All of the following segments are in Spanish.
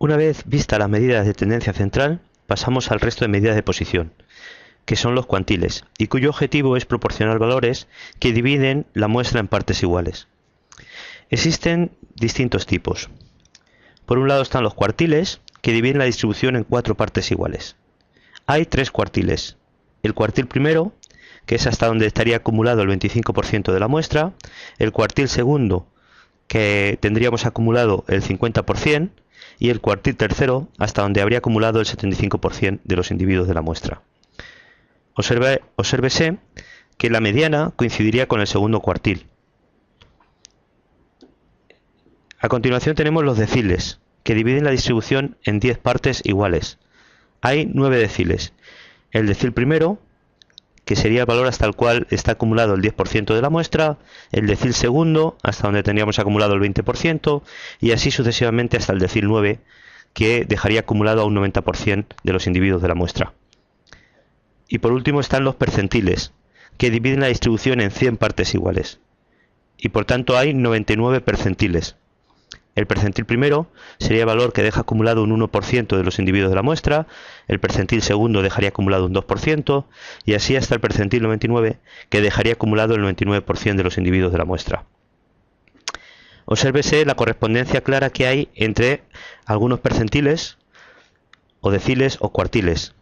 Una vez vistas las medidas de tendencia central, pasamos al resto de medidas de posición, que son los cuantiles, y cuyo objetivo es proporcionar valores que dividen la muestra en partes iguales. Existen distintos tipos. Por un lado están los cuartiles, que dividen la distribución en 4 partes iguales. Hay 3 cuartiles. El cuartil primero, que es hasta donde estaría acumulado el 25% de la muestra, el cuartil segundo, que tendríamos acumulado el 50%, y el cuartil tercero, hasta donde habría acumulado el 75% de los individuos de la muestra. Obsérvese que la mediana coincidiría con el segundo cuartil. A continuación tenemos los deciles, que dividen la distribución en 10 partes iguales. Hay 9 deciles. El decil primero, que sería el valor hasta el cual está acumulado el 10% de la muestra, el decil segundo, hasta donde tendríamos acumulado el 20%, y así sucesivamente hasta el decil 9, que dejaría acumulado a un 90% de los individuos de la muestra. Y por último están los percentiles, que dividen la distribución en 100 partes iguales. Y por tanto hay 99 percentiles. El percentil primero sería el valor que deja acumulado un 1% de los individuos de la muestra, el percentil segundo dejaría acumulado un 2%, y así hasta el percentil 99, que dejaría acumulado el 99% de los individuos de la muestra. Obsérvese la correspondencia clara que hay entre algunos percentiles, o deciles o cuartiles.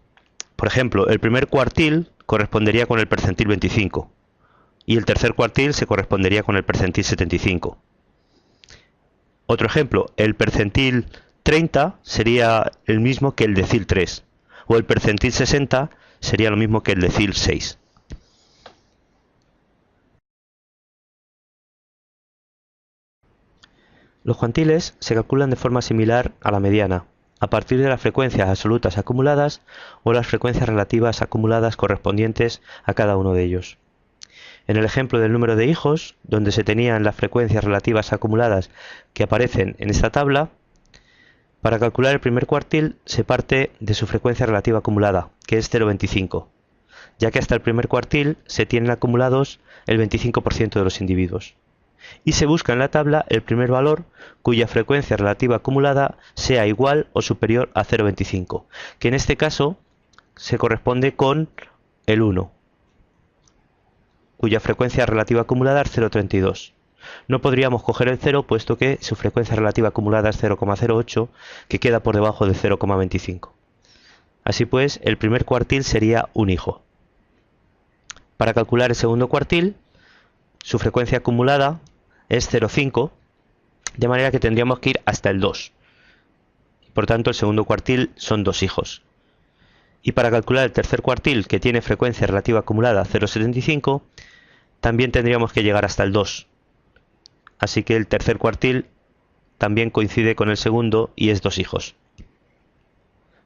Por ejemplo, el primer cuartil correspondería con el percentil 25, y el tercer cuartil se correspondería con el percentil 75. Otro ejemplo, el percentil 30 sería el mismo que el decil 3, o el percentil 60 sería lo mismo que el decil 6. Los cuantiles se calculan de forma similar a la mediana, a partir de las frecuencias absolutas acumuladas o las frecuencias relativas acumuladas correspondientes a cada uno de ellos. En el ejemplo del número de hijos, donde se tenían las frecuencias relativas acumuladas que aparecen en esta tabla, para calcular el primer cuartil se parte de su frecuencia relativa acumulada, que es 0,25, ya que hasta el primer cuartil se tienen acumulados el 25% de los individuos. Y se busca en la tabla el primer valor cuya frecuencia relativa acumulada sea igual o superior a 0,25, que en este caso se corresponde con el 1. Cuya frecuencia relativa acumulada es 0,32. No podríamos coger el 0 puesto que su frecuencia relativa acumulada es 0,08, que queda por debajo de 0,25. Así pues, el primer cuartil sería un hijo. Para calcular el segundo cuartil, su frecuencia acumulada es 0,5, de manera que tendríamos que ir hasta el 2. Por tanto, el segundo cuartil son 2 hijos. Y para calcular el tercer cuartil, que tiene frecuencia relativa acumulada 0,75, también tendríamos que llegar hasta el 2. Así que el tercer cuartil también coincide con el segundo y es 2 hijos.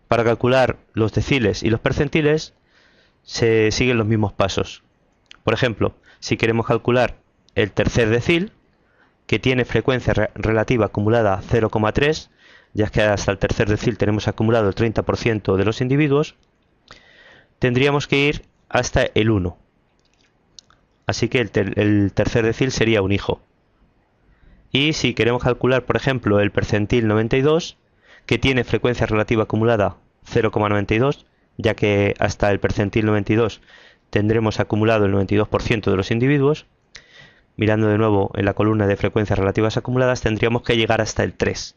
Para calcular los deciles y los percentiles se siguen los mismos pasos. Por ejemplo, si queremos calcular el tercer decil, que tiene frecuencia relativa acumulada 0,3, ya que hasta el tercer decil tenemos acumulado el 30% de los individuos, tendríamos que ir hasta el 1. Así que el tercer decil sería un hijo. Y si queremos calcular, por ejemplo, el percentil 92, que tiene frecuencia relativa acumulada 0,92, ya que hasta el percentil 92 tendremos acumulado el 92% de los individuos, mirando de nuevo en la columna de frecuencias relativas acumuladas, tendríamos que llegar hasta el 3.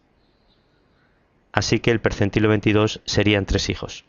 Así que el percentil 92 serían 3 hijos.